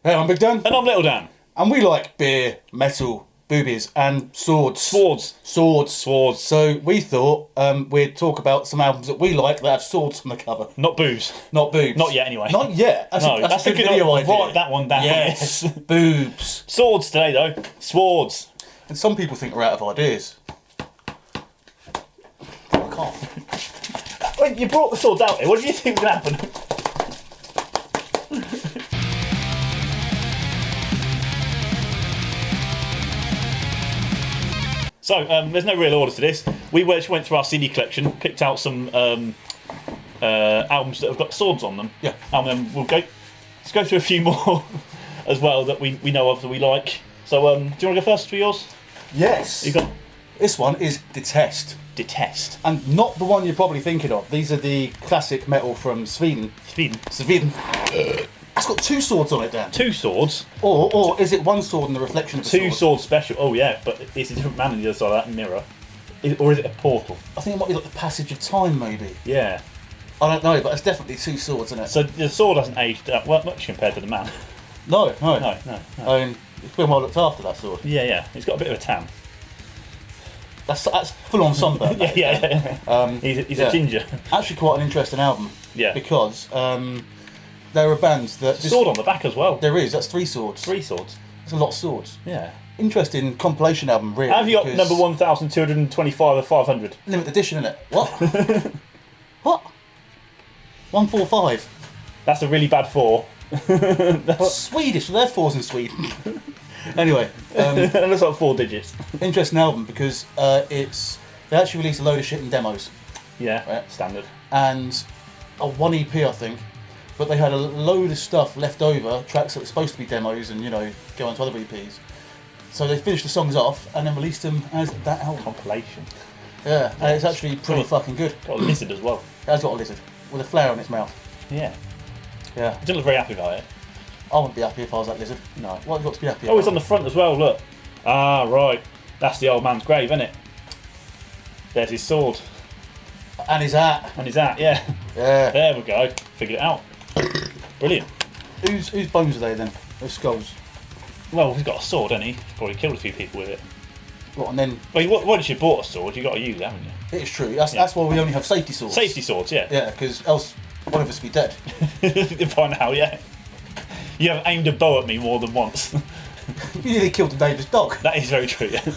Hey, I'm Big Dan. And I'm Little Dan. And we like beer, metal, boobies, and swords. Swords. So we thought we'd talk about some albums that we like that have swords on the cover. Not boobs. Not boobs. Not yet, anyway. Not yet. That's a good video idea. Write that one down. Yes. Boobs. Swords today, though. Swords. And some people think we're out of ideas. Fuck off. Wait, you brought the swords out here. What do you think was going to happen? So, there's no real order to this. We just went through our CD collection, picked out some albums that have got swords on them. Yeah. And then let's go through a few more as well that we know of that we like. So, do you want to go first for yours? Yes. You got This one is Detest. Detest. And not the one you're probably thinking of. These are the classic metal from Sweden. Sweden. It's got two swords on it, Dan. Two swords. Or is it one sword and the reflection of the Two sword special. Oh yeah, but it's a different man on the other side of that mirror. Or is it a portal? I think it might be like the passage of time, maybe. Yeah. I don't know, but it's definitely two swords, isn't it? So the sword hasn't aged much compared to the man. No. No. I mean, it's been well looked after, that sword. Yeah. He's got a bit of a tan. That's full on sunburn. yeah. He's a ginger. Actually, quite an interesting album. Yeah. Because there are bands that sword on the back as well. There is. That's three swords. Three swords. That's a lot of swords. Yeah. Interesting compilation album, really. Have you got number 1,225 of 500? Limited edition, innit? What? What? 145. That's a really bad 4. Swedish. They're fours in Sweden. Anyway, it looks like 4 digits. Interesting album because they actually released a load of shit in demos. Yeah, right? Standard. And a 1 EP, I think. But they had a load of stuff left over, tracks that were supposed to be demos and, go on to other EPs. So they finished the songs off and then released them as that album. Compilation. Yeah, and it's actually pretty fucking good. Got a lizard as well. It has got a lizard with a flower in its mouth. Yeah. Yeah. I didn't look very happy about it. I wouldn't be happy if I was that lizard. No. What have you got to be happy about? Oh, it's on the front as well, look. Ah, right. That's the old man's grave, isn't it? There's his sword. And his hat. Yeah. Yeah. There we go. Figured it out. Brilliant. Whose bones are they then? Those skulls? Well, he's got a sword, hasn't he? He's probably killed a few people with it. What, and then... Well, once you bought a sword, you've got to use it, haven't you? It is true. That's why we only have safety swords. Safety swords, yeah. Yeah, because else one of us would be dead. By now, yeah. You have aimed a bow at me more than once. You nearly killed the neighbour's dog. That is very true, yeah.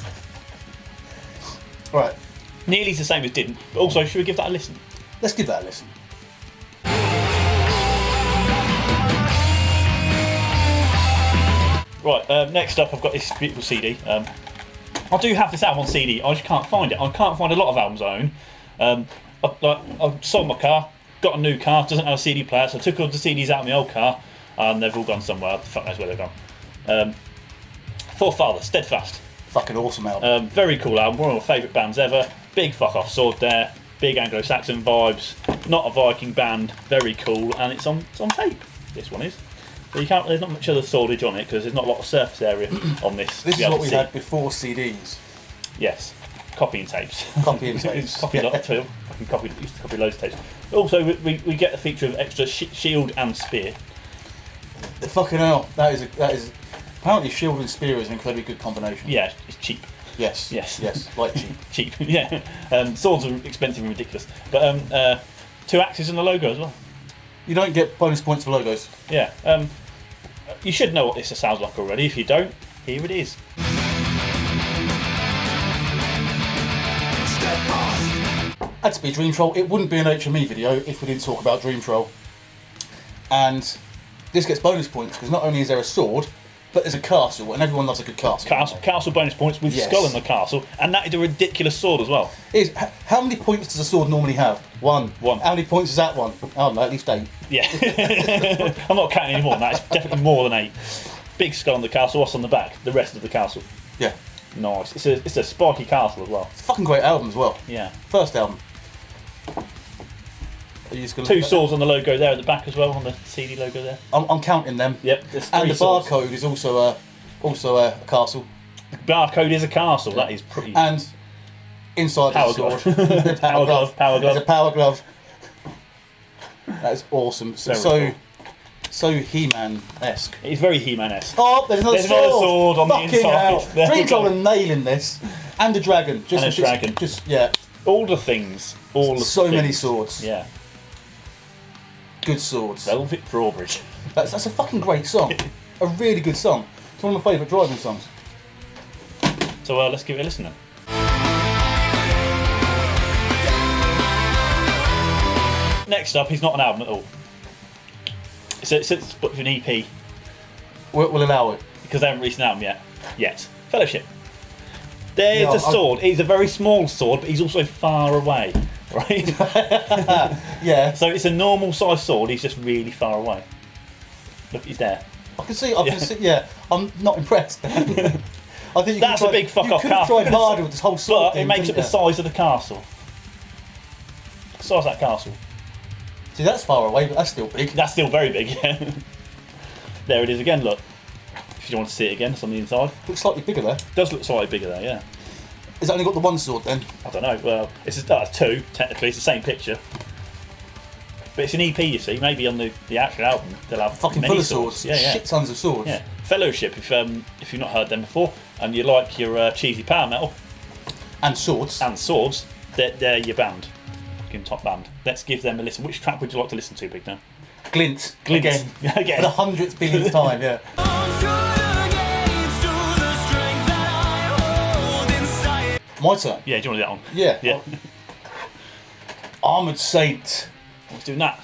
Right. Nearly the same as didn't. But also, should we give that a listen? Let's give that a listen. Right, next up I've got this beautiful CD. I do have this album on CD, I just can't find it. I can't find a lot of albums I own. I sold my car, got a new car, doesn't have a CD player, so I took all the CDs out of my old car and they've all gone somewhere. Fuck knows where they've gone. Forefather, Steadfast. Fucking awesome album. Very cool album, one of my favourite bands ever. Big fuck off sword there, big Anglo-Saxon vibes, not a Viking band, very cool, and it's on tape. This one is. So there's not much other swordage on it because there's not a lot of surface area on this. This is what we had before CDs. Yes, copying tapes. Copying tapes. Used to copy loads of tapes. Also, we get the feature of extra shield and spear. Fucking hell, that is apparently shield and spear is an incredibly good combination. Yeah, it's cheap. Yes, like cheap. Cheap, yeah. Swords are expensive and ridiculous, but 2 axes and the logo as well. You don't get bonus points for logos. Yeah. You should know what this sounds like already. If you don't, here it is. Had to be Dream Troll. It wouldn't be an HME video if we didn't talk about Dream Troll. And this gets bonus points because not only is there a sword, but there's a castle, and everyone loves a good castle. Castle bonus points with skull in the castle, and that is a ridiculous sword as well. How many points does a sword normally have? One. How many points is that one? Oh no, at least 8. Yeah. I'm not counting any more than that. It's definitely more than 8. Big skull on the castle, what's on the back? The rest of the castle. Yeah. Nice. It's a spiky castle as well. It's a fucking great album as well. Yeah. First album. Are you just gonna 2 swords on the logo there at the back as well, on the CD logo there. I'm counting them. Yep. And the barcode is also a castle. The barcode is a castle. That is pretty. And inside the sword, power glove. There's a power glove. That is awesome. So so He-Man-esque. It's very He-Man-esque. Oh, there's another sword on the Fucking inside. hell. There we Dream's go. on a nail in this. And a dragon. Just And a dragon. Just, yeah. All the things. All the So things. many swords. Yeah. Good swords. Velvet Drawbridge. That's a fucking great song. A really good song. It's one of my favourite driving songs. So let's give it a listen then. Next up, he's not an album at all. It's an EP We'll allow it. because they haven't released an album yet. Fellowship. There's Yeah, a sword. He's a very small sword, but he's also far away, right? Yeah. So it's a normal size sword. He's just really far away. Look, he's there. I can see, yeah. I'm not impressed. I think you That's a big fuck off You could have castle. tried harder with this whole sword But thing, it makes it couldn't the you? size of the castle. The size of that castle. See, that's far away, but that's still big. That's still very big, yeah. There it is again, look. If you want to see it again, it's on the inside. Looks slightly bigger there. It does look slightly bigger there, yeah. Has it only got the one sword then? I don't know, well, it's two, technically, it's the same picture. But it's an EP, you see, maybe on the actual album they'll have Fucking many full of swords. Yeah, yeah. Shit tons of swords. Yeah. Fellowship, if you've not heard them before, and you like your cheesy power metal And swords. and swords, they're your band. Fucking top band. Let's give them a listen. Which track would you like to listen to, Big Dan? Glint. Glint. Again. Again. For the 100th billionth time, yeah. My turn. Yeah, do you want to do that one? Yeah. Yeah. Armoured Saint. Who's doing that?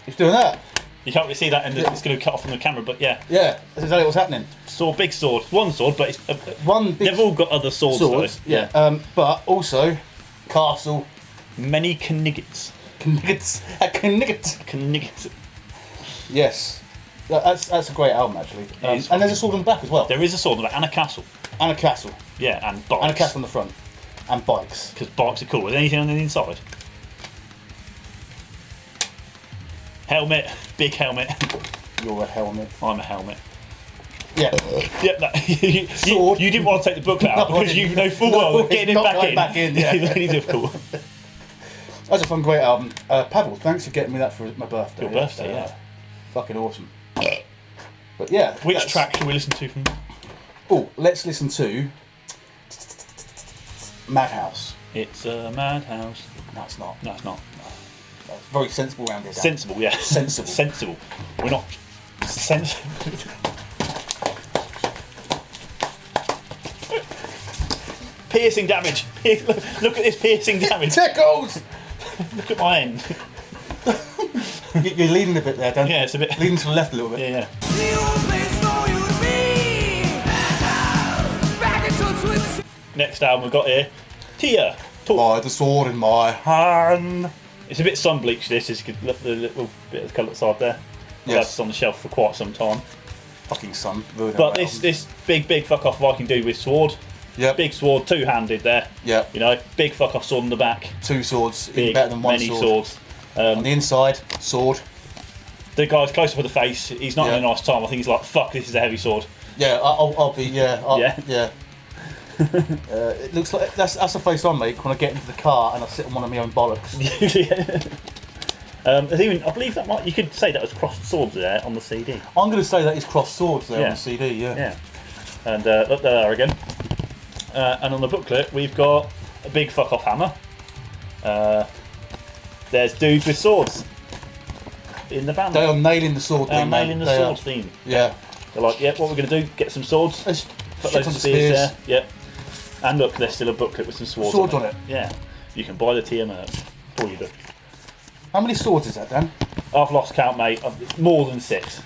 He's doing that. You can't really see that, and it's going to cut off from the camera, but yeah. Yeah, that's exactly what's happening. Sword, big sword. One sword, but it's, One big they've all got other swords, swords. though. Yeah. But also, castle. Many kniggets. Kniggets. A knigget. Kniggets. Yes. That's a great album, actually. is. And there's a sword on the back as well. There is a sword on the back, and a castle. And a castle. Yeah, and bikes. And a castle on the front. And bikes. Because bikes are cool. Is there anything on the inside? Helmet. Big helmet. You're a helmet. I'm a helmet. Yeah. Yep, Sword. you didn't want to take the booklet out No, I because you didn't. know full No, well it's getting it not back going in. back in, yeah. It's really difficult. That's a fun, great album. Pavel, thanks for getting me that for my birthday. Your birthday, yeah. Fucking awesome. But yeah. Which track should we listen to from? Oh, let's listen to Madhouse. It's a madhouse. No, it's not. No, it's not. It's very sensible around here. Dan. Sensible, yeah. Sensible. Sensible. We're not sensible. Piercing damage. Look at this piercing damage. Tickles! Look at my end. You're leaning a bit there, Dan. Yeah, it's a bit. Leaning to the left a little bit. Yeah, yeah. Next album we've got here, Tia. By the sword in my hand. It's a bit sun bleached. This is the little bit of colour at the side there. Yes. That's on the shelf for quite some time. Fucking sun. ruining But our this big fuck off Viking dude with sword. Yep. Big sword, two-handed there. Yep. You know, big fuck off sword on the back. Two swords. Even Big, better than one many sword. swords. On the inside, sword. The guy's close up with the face. He's not Yeah. in a nice time. I think he's like, fuck, this is a heavy sword. Yeah, I'll be. Yeah. Yeah? Yeah. It looks like that's the face I make when I get into the car and I sit on one of my own bollocks. There's even, I believe that might, you could say that was crossed swords there on the CD. I'm going to say that is crossed swords there Yeah. on the CD. Yeah. Yeah. And look, there they are again. And on the booklet, we've got a big fuck off hammer. There's dudes with swords in the band. They are nailing the sword They are thing. man. nailing the They sword are. theme. Yeah. They're like, yeah, what we're going to do, get some swords. There's Put shit loads of tons of spears spears. there. Yep. And look, there's still a booklet with some swords, Swords on it. Yeah. You can buy the TM merch. Before you do. How many swords is that, Dan? I've lost count, mate. It's more than 6.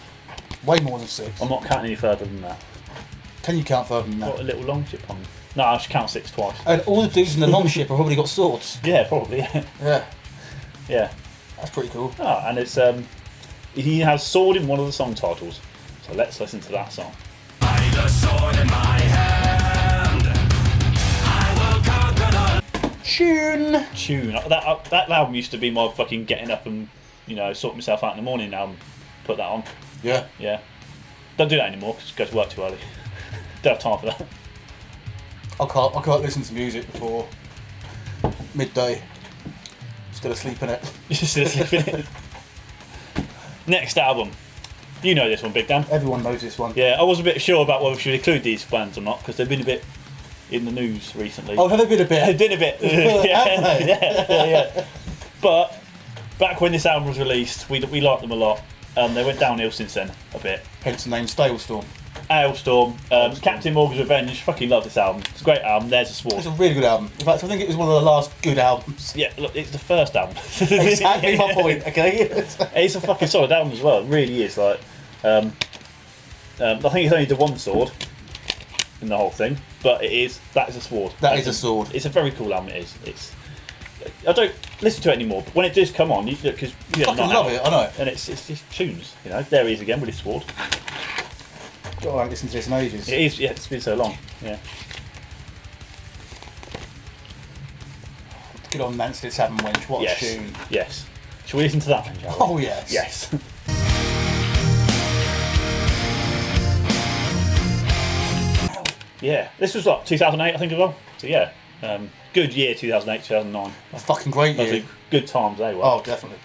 Way more than 6. I'm not counting any further than that. Can you count further than Got that? a little long ship on. No, I should count 6 twice. And all the dudes in the long ship have probably got swords. Yeah, probably. Yeah. Yeah. Yeah. That's pretty cool. Oh, and it's he has sword in one of the song titles. So let's listen to that song. The sword in my hand, I will conquer the Tune. That album used to be my fucking getting up and, you know, sort myself out in the morning album. Put that on. Yeah. Yeah. Don't do that anymore because go to work too early. Don't have time for that. I can't listen to music before midday. Still asleep in it. Just sleeping in it. Next album. You know this one, Big Dan. Everyone knows this one. Yeah, I was a bit sure about whether we should include these bands or not because they've been a bit in the news recently. Oh, have they been a bit? They've been a bit. yeah. But back when this album was released, we liked them a lot. They went downhill since then a bit. Hence the name Stalestorm. Hailstorm, Captain Morgan's Revenge. Fucking love this album. It's a great album. There's a Sword. It's a really good album. In fact, I think it was one of the last good albums. Yeah, look, it's the first album. Exactly my point. Okay. It's a fucking solid album as well. It really is. Like, I think it's only the one sword in the whole thing, but that is a sword. That is a sword. It's a very cool album. It is. I don't listen to it anymore, but when it does come on, because you fucking love it. I know. and it's just tunes. You know, there he is again with his sword. God, I haven't listened to this in ages. It is. Yeah, it's been so long. Yeah. Good on Nancy Seven Wench. What Yes. a tune. Yes. Shall we listen to that then, shall we? Oh yes. Yes. Yeah, this was like 2008, I think, as well. So yeah, good year, 2008, 2009. A fucking great year. Those are good times they were. Oh, definitely.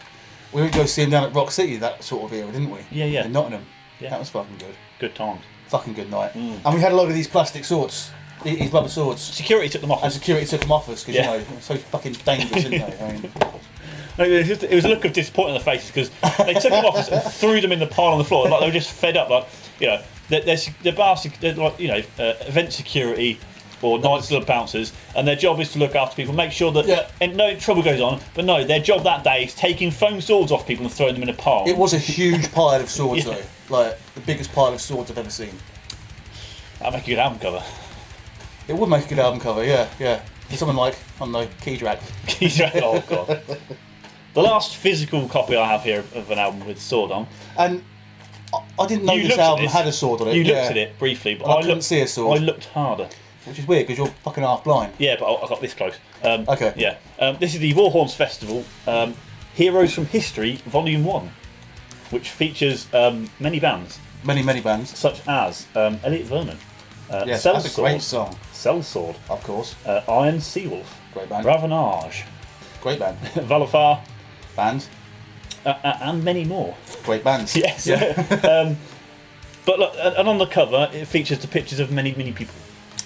We went to go see him down at Rock City that sort of era, didn't we? Yeah. In Nottingham. Yeah. That was fucking good. Good times. Fucking good night. And we had a load of these plastic swords, these rubber swords. Security took them off And us. security took them off us because, Yeah. you know, they're so fucking dangerous, isn't they? I mean, It was a look of disappointment on their faces because they took them off us and threw them in the pile on the floor. Like they were just fed up. Like, you know, they're like, you know, event security or night club bouncers, and their job is to look after people, make sure that and no trouble goes on. But no, their job that day is taking foam swords off people and throwing them in a pile. it was a huge pile of swords, Yeah. though. Like, the biggest pile of swords I've ever seen. That'd make a good album cover. It would make a good album cover, yeah. For someone like, I don't know, Key Drag. Oh god. The last physical copy I have here of an album with sword on. And I didn't know You this looked at album this. had a sword on it. You yeah. looked at it briefly, but I couldn't see a sword. I looked harder. Which is weird because you're fucking half blind. Yeah, but I got this close. Okay. Yeah. This is the Warhorns Festival, Heroes from History, Volume 1, which features many bands, Many bands. such as Elliot Vernon, Yes, Cell that's a Sword, great song, Sellsword, of course. Iron Seawolf, Great band. Ravenage, Great band. Valafar, Band. and many more. Great bands. Yes. Yeah. But look, and on the cover, it features the pictures of many people,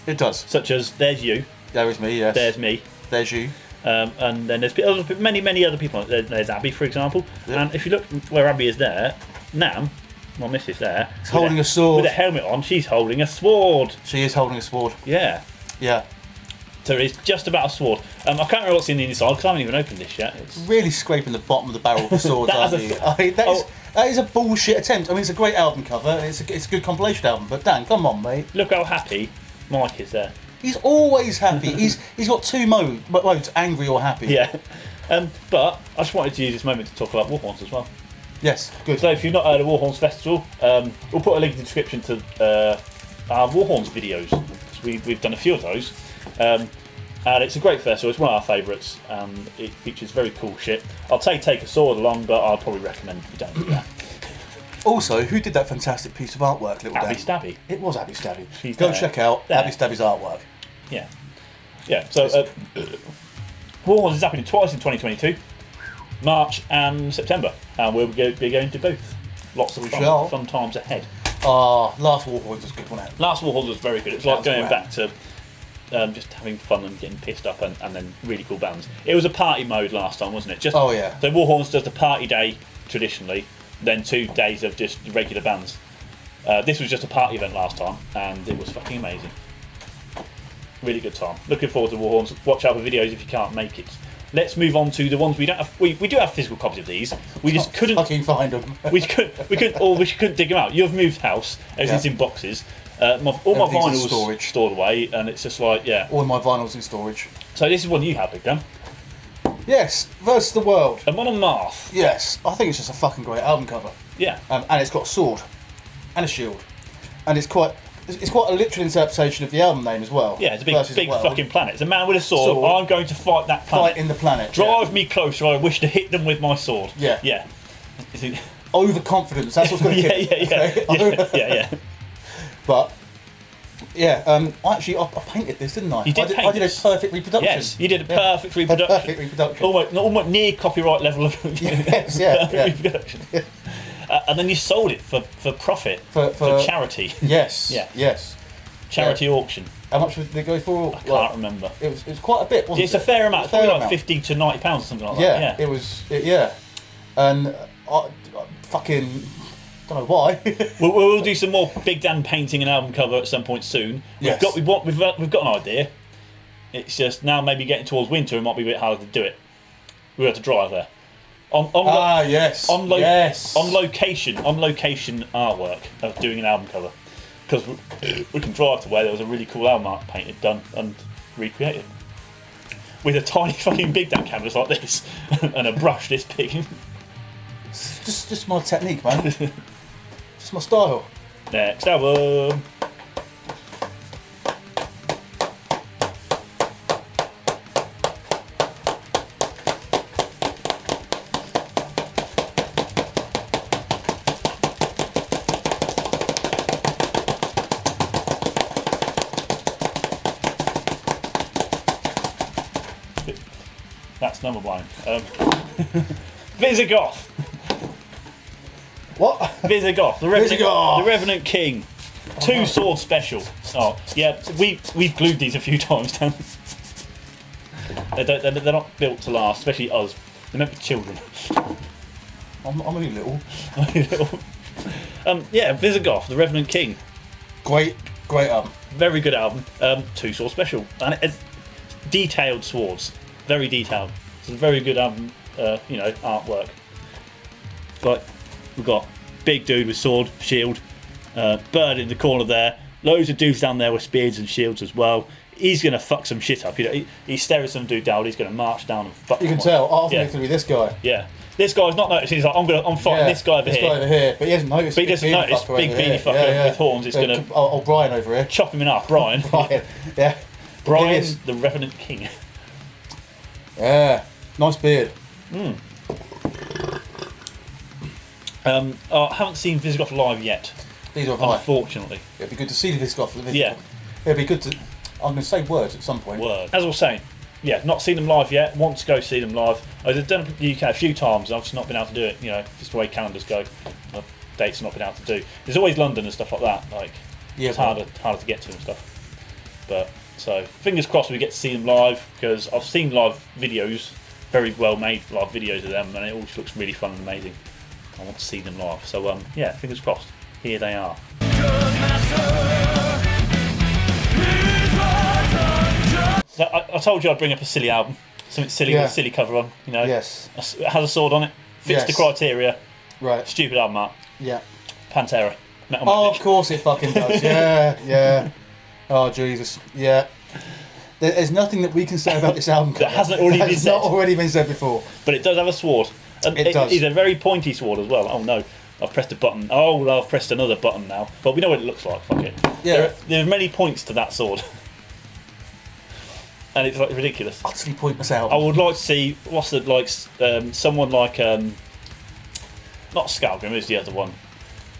It does. such as there's you, There is me, yes. there's me, There's you. and then there's many other people. There's Abby, for example. Yep. And if you look where Abby is there, Nam, my missus there, She's holding a sword. with a helmet on. She's holding a sword. She is holding a sword. Yeah. Yeah. So it's just about a sword. I can't remember what's in the inside because I haven't even opened this yet. It's, Really scraping the bottom of the barrel of the swords, That aren't has a- you? I mean, that is a bullshit attempt. I mean, it's a great album cover, and it's a good compilation album, but Dan, come on, mate. look how happy Mike is there. He's always happy. He's got two modes, angry or happy. Yeah. But I just wanted to use this moment to talk about Warhorns as well. Yes, good. So if you've not heard of Warhorns Festival, we'll put a link in the description to our Warhorns videos. We've done a few of those. And it's a great festival, it's one of our favourites, and it features very cool shit. I'd say take a sword along, but I'd probably recommend you don't do that. Also, who did that fantastic piece of artwork, little Abby Dan? Stabby. It was Abby Stabby. She's Go there. check out There. Abby Stabby's artwork. Yeah. Yeah, so Warhorns is happening twice in 2022, March and September, and we'll be going to both. Lots of shall. fun times ahead. Last Warhorns was a good one. Last Warhorns was very good. It's That like was going grand. back to just having fun and getting pissed up and then really cool bands. It was a party mode last time, wasn't it? Just, Oh, yeah. So Warhorns does the party day traditionally, then 2 days of just regular bands. This was just a party event last time, and it was fucking amazing. Really good time. Looking forward to Warhorns. Watch out for videos if you can't make it. Let's move on to the ones we don't have. We do have physical copies of these. We just couldn't. Fucking find them. We couldn't dig them out. You've moved house. Everything's in boxes. All my Everything's in vinyls storage. stored away, and it's just like, yeah. All my vinyls in storage. So this is one you have, Big Dan. Yes, versus the world. And one on Marth. Yes, I think it's just a fucking great album cover. Yeah. And it's got a sword and a shield, and it's quite a literal interpretation of the album name as well. Yeah, it's a Versus big the world. fucking planet. It's a man with a sword. Sword. I'm going to fight that planet. Fight in the planet. Drive me closer. I wish to hit them with my sword. Yeah. Yeah. Is it- Overconfidence. That's what's going to yeah, kill. yeah. Yeah. But yeah, actually, I painted this, didn't I? You did I paint did this. a perfect reproduction. Yes, you did a perfect A reproduction. perfect reproduction. Almost near copyright level of Yes, yeah, perfect yeah. reproduction. And then you sold it for profit for charity. Yes. Yeah. Yes. Charity auction. How much would they go for? I can't remember. It was quite a bit, wasn't it? It's a fair amount. It's Fair probably like amount. £50 to £90 or something like Yeah, that. Yeah. it was. Yeah, and I fucking don't know why. We'll do some more Big Dan painting an album cover at some point soon. Yes. We've got an idea. It's just now maybe getting towards winter, it might be a bit harder to do it. We have to drive there. Yes. On Yes. location artwork of doing an album cover, because we can drive to where there was a really cool album art painted, done and recreated with a tiny fucking Big Dan canvas like this and a brush this big. Just my technique, man. Just my style. Next album. That's number one. Visigoth. What? Visigoth. Visigoth. The Revenant King. Two sword special. Oh yeah, we've glued these a few times down. They're not built to last, especially us. They're meant for children. I'm only little. Yeah, Visigoth, the Revenant King. Great album. Very good album. Two sword special and detailed swords. Very detailed. It's a very good album. Artwork. Like we've got big dude with sword, shield, bird in the corner there. Loads of dudes down there with spears and shields as well. He's gonna fuck some shit up. He's staring some dude down. He's gonna march down and fuck. You can them tell. up. I think it's gonna be this guy. Yeah. This guy's not noticing. He's like, I'm fighting this guy over here. This guy over here, but he hasn't noticed. But he doesn't notice big beanie fucker with horns is gonna. Oh, Brian over here. Chop him in half. Brian. Brian. Yeah. Brian, the Revenant King. Yeah. Nice beard. I haven't seen Visigoth live yet, These are high. unfortunately. It'd be good to see the Visigoth. Yeah. It'd be good to. I'm going to say words at some point. Word. As I was saying, yeah, not seen them live yet. Want to go see them live. I've done it in the UK a few times. I've just not been able to do it. Just the way calendars go. Dates not been able to do. There's always London and stuff like that. It's harder to get to and stuff. But so fingers crossed we get to see them live, because I've seen live videos, very well made live videos of them, and it all just looks really fun and amazing. I want to see them live. So yeah, fingers crossed. Here they are. So I told you I'd bring up a silly album, something silly with a silly cover on. Yes. It has a sword on it, fits the criteria. Right. Stupid album art. Yeah. Pantera. Metal Oh, Magic. of course it fucking does. Yeah. Oh, Jesus. Yeah. There's nothing that we can say about this album cover That hasn't already been that's said. not already been said before. But it does have a sword. And It does. It's a very pointy sword as well. Oh no, I've pressed a button. Oh, well, I've pressed another button now. But we know what it looks like. Fuck it. Yeah. There are many points to that sword. And it's ridiculous. Utterly pointless I album. would like to see someone like not Skalgrim, who's the other one?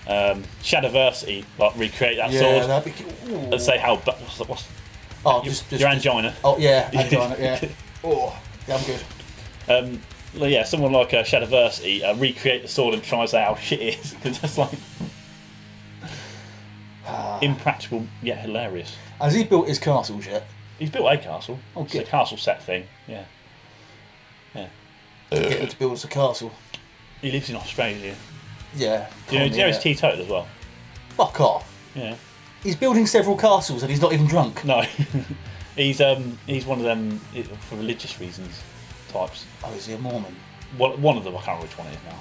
Shadowversity, recreate that sword that'd be cool. and say how what's Your angina. Oh yeah, angina. Yeah. Oh, yeah, I'm good. Someone like Shadowversity recreate the sword and try and say how shit it is, because that's impractical yet hilarious. Has he built his castles yet? He's built a castle. Oh, It's a good. castle set thing. Yeah. Get him to build us a castle. He lives in Australia. Yeah. Do you know he's teetotal as well? Fuck off. Yeah. He's building several castles and he's not even drunk. No. He's one of them for religious reasons types. Oh, is he a Mormon? One of them, I can't remember which one it is now.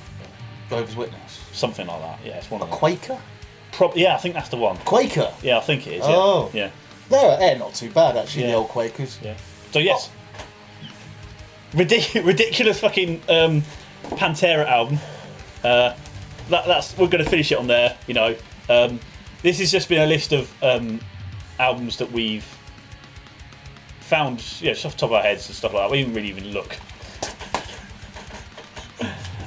Jehovah's Witness. Something like that. Yeah, it's one A of them. Quaker? Yeah, I think that's the one. Quaker? Yeah, I think it is. Yeah. Oh. Yeah. They're not too bad actually, the Yeah. old Quakers. Yeah. So yes, ridiculous fucking Pantera album. That's we're going to finish it on there. This has just been a list of albums that we've found, just off the top of our heads and stuff like that. We didn't really even look.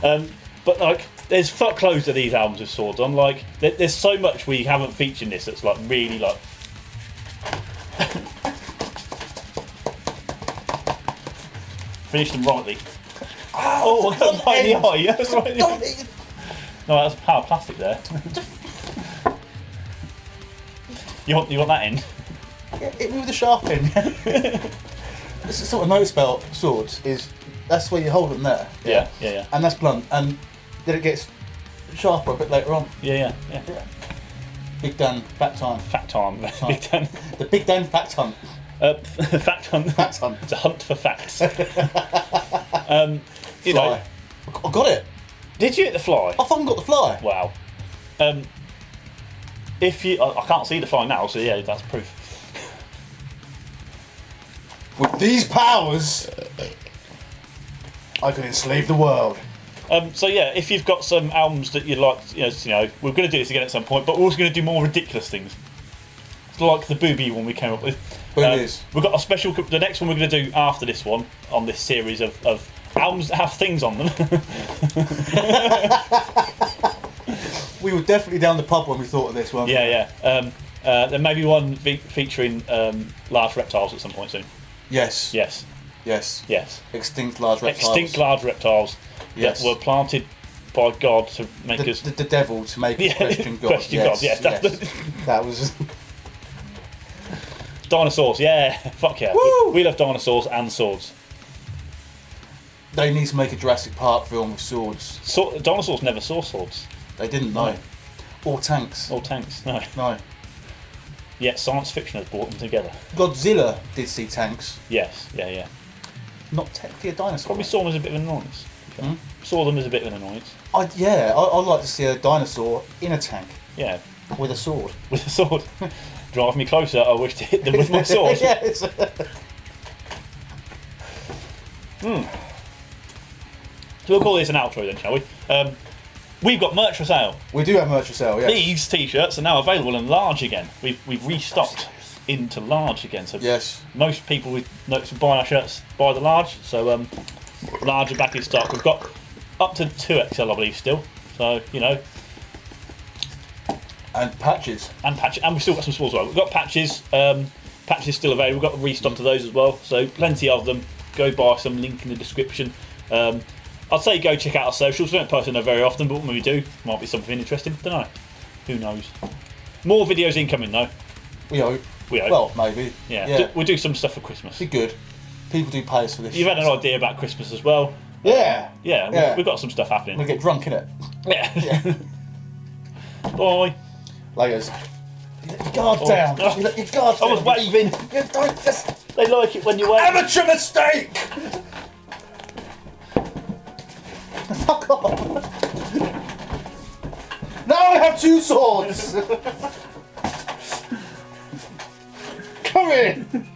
But there's fuckloads of these albums with swords on. There's so much we haven't featured in this that's really finish them rightly. Oh, I got right in the eye. That's right. No, that's a power plastic there. you want that in? Yeah, hit me with a sharp end. This is sort of notice about swords is that's where you hold them there. Yeah. And that's blunt, and then it gets sharper a bit later on. Yeah. Big Dan, fact time. Fact time. Big Dan. The Big Dan fact hunt. Fact hunt. Fact hunt. It's a hunt for facts. You Fly. I got it. Did you hit the fly? I fucking got the fly. Wow. If you, I can't see the fly now, so yeah, that's proof. With these powers, I could enslave the world. So yeah, if you've got some albums that you'd like, we're going to do this again at some point, but we're also going to do more ridiculous things, like the booby one we came up with. Boobies. We've got a special. The next one we're going to do after this one on this series of albums that have things on them. We were definitely down the pub when we thought of this one. Yeah. There may be one featuring large reptiles at some point soon. Yes. Yes. Extinct large reptiles. Extinct large reptiles Yes. that were planted by God to make us. The devil to make us question God. Question God, yes, that's that was. Dinosaurs, yeah. Fuck yeah. Woo! We love dinosaurs and swords. They need to make a Jurassic Park film with swords. Dinosaurs never saw swords. They didn't know. No. Or tanks. Or tanks, no. No. Yet science fiction has brought them together. Godzilla did see tanks. Yes, yeah. Not technically a dinosaur. Probably saw them as a bit of an annoyance. Saw them as a bit of an annoyance. I'd like to see a dinosaur in a tank Yeah. with a sword. With a sword. Drive me closer, I wish to hit them with my sword. Yes. So we'll call this an outro then, shall we? We've got merch for sale. We do have merch for sale, yes. These t-shirts are now available in large again. We've restocked into large again. So Yes. most people with buy our shirts buy the large. So large are back in stock. We've got up to 2XL, I believe, still. So And patches. and we've still got some smalls as well. We've got patches. Patches still available. We've got restocked of those as well. So plenty of them. Go buy some. Link in the description. I'd say go check out our socials. We don't post on there very often, but when we do, might be something interesting. Don't know. Who knows? More videos incoming though. We hope. We hope. Well, maybe. Yeah. We'll do some stuff for Christmas. Be good. People do pay us for this. You've had an idea about Christmas as well. Yeah. Yeah. We've got some stuff happening. We'll get drunk, innit? Yeah. Bye. Layers. You let your guard down. Oh. You let your guard down. I was waving. You don't just... They like it when you wave. Amateur mistake! Fuck off! Now I have two swords! Come in!